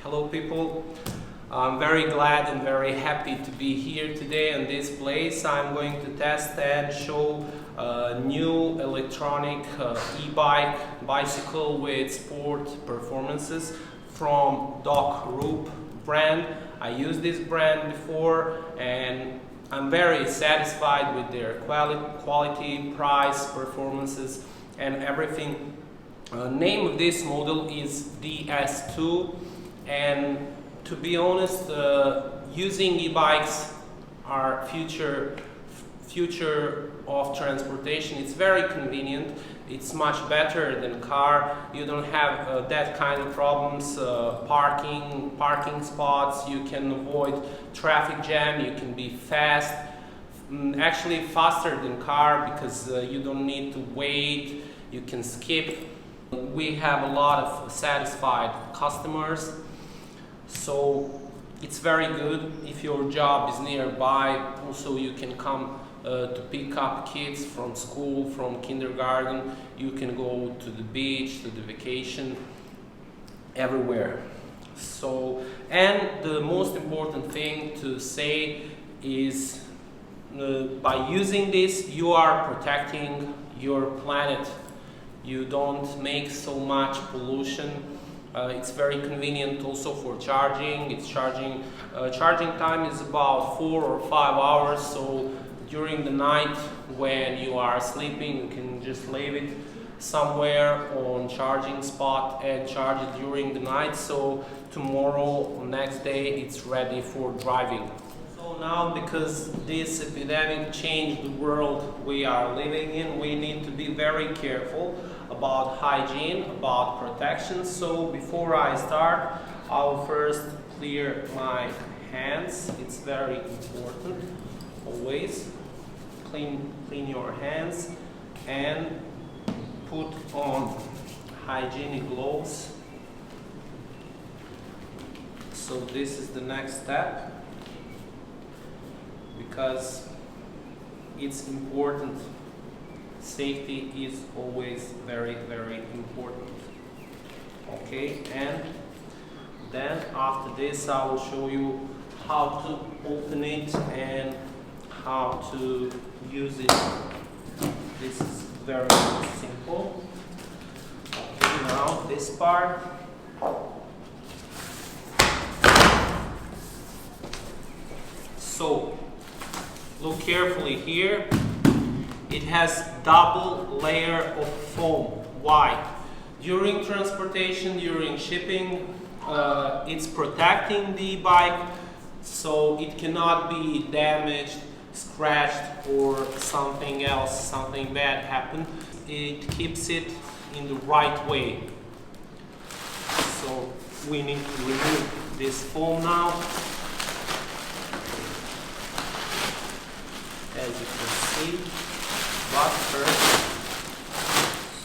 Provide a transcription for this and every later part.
Hello people, I'm very glad and very happy to be here today in this place. I'm going to test and show a new electronic e-bike bicycle with sport performances from DOCROOUP brand. I used this brand before and I'm very satisfied with their quality, price, performances and everything. Name of this model is DS2, and to be honest, using e-bikes are future of transportation. It's very convenient. It's much better than car. You don't have that kind of problems, parking spots. You can avoid traffic jam. You can be fast, actually faster than car because you don't need to wait. You can skip. We have a lot of satisfied customers, so it's very good if your job is nearby. Also, you can come to pick up kids from school, from kindergarten. You can go to the beach, to the vacation, everywhere. So, and the most important thing to say is by using this, you are protecting your planet. You don't make so much pollution. It's very convenient also for charging. It's charging time is about 4 or 5 hours. So during the night when you are sleeping, you can just leave it somewhere on charging spot and charge it during the night. So tomorrow, next day, it's ready for driving. So now, because this epidemic changed the world we are living in, we need to be very careful about hygiene, about protection. So before I start, I'll first clear my hands. It's very important. Always clean your hands and put on hygienic gloves. So this is the next step, because it's important. Safety is always very, very important. Okay, and then after this I will show you how to open it and how to use it. This is very simple. Okay, now this part. So look carefully here. It has double layer of foam. Why? During transportation, during shipping, it's protecting the bike so it cannot be damaged, scratched, or something else, something bad happen. It keeps it in the right way. So we need to remove this foam now. As you can see, but first,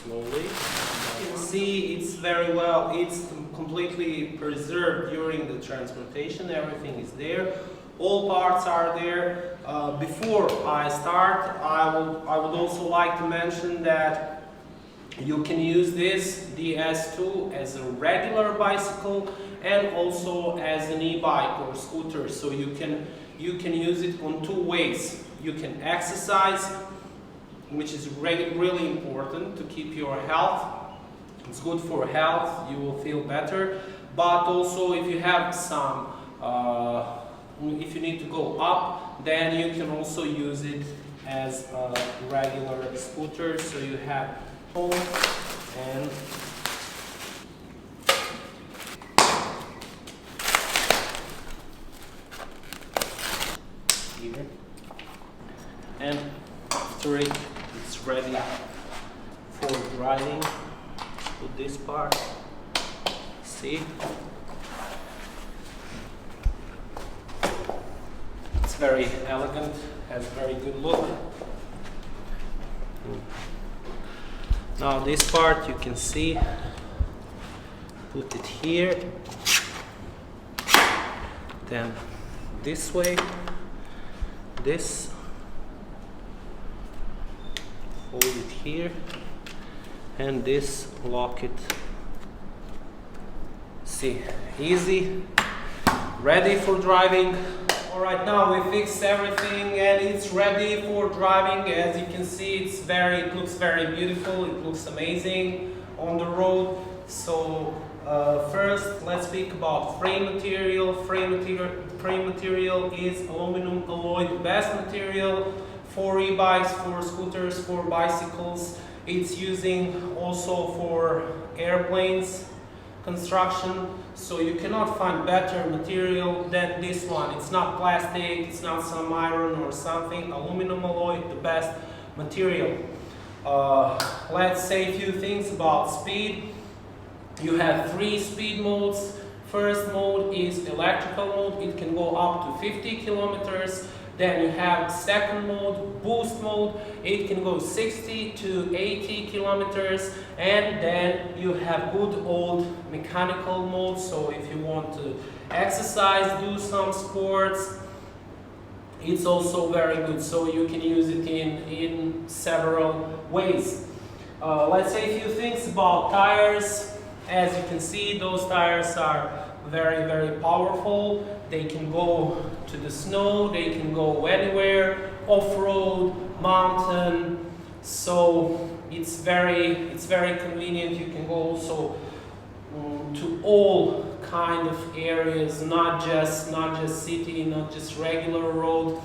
slowly. You can see it's very well, it's completely preserved during the transportation. Everything is there. All parts are there. Before I start, I would also like to mention that you can use this DS2 as a regular bicycle and also as an e-bike or scooter. So you can use it on two ways. You can exercise, which is really important to keep your health. It's good for health, you will feel better. But also if you have some, if you need to go up, then you can also use it as a regular scooter. So you have home and here. And after it's ready for driving. Put this part. See? It's very elegant, has very good look. Now this part you can see. Put it here. Then this way. This. Hold it here, and this lock it see, easy, ready for driving. All right, now we fixed everything and it's ready for driving. As you can see, it looks very beautiful. It looks amazing on the road. So first, let's speak about frame material. Frame material is aluminum alloy, the best material for e-bikes, for scooters, for bicycles. It's using also for airplanes construction, so you cannot find better material than this one. It's not plastic, it's not some iron or something. Aluminum alloy, the best material. Let's say a few things about speed. You have 3 speed modes. First mode is electrical mode. It can go up to 50 kilometers. Then you have second mode, boost mode. It can go 60 to 80 kilometers. And then you have good old mechanical mode. So if you want to exercise, do some sports, it's also very good. So you can use it in several ways. Let's say a few things about tires. As you can see, those tires are very, very powerful. They can go to the snow, they can go anywhere, off-road, mountain. So it's very convenient. You can go also to all kind of areas, not just city, not just regular road.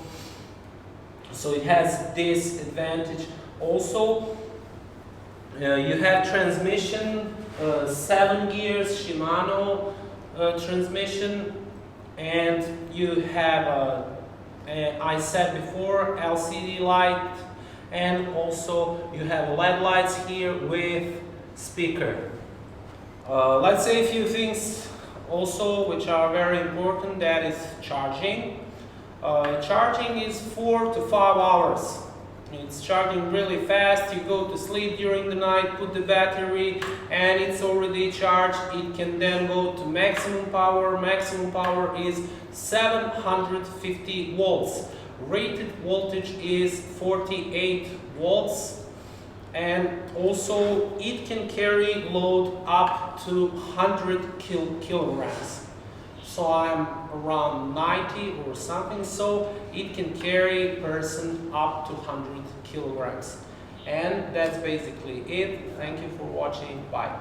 So it has this advantage. Also, you have transmission, 7 gears Shimano transmission, and you have I said before, LCD light, and also you have LED lights here with speaker. Let's say a few things also which are very important. That is charging. Charging is 4 to 5 hours. It's charging really fast. You go to sleep during the night, put the battery, and it's already charged. It can then go to maximum power. Maximum power is 750 volts. Rated voltage is 48 volts. And also it can carry load up to 100 kilograms. So I'm around 90 or something, so it can carry person up to 100 kilograms. And that's basically it. Thank you for watching. Bye.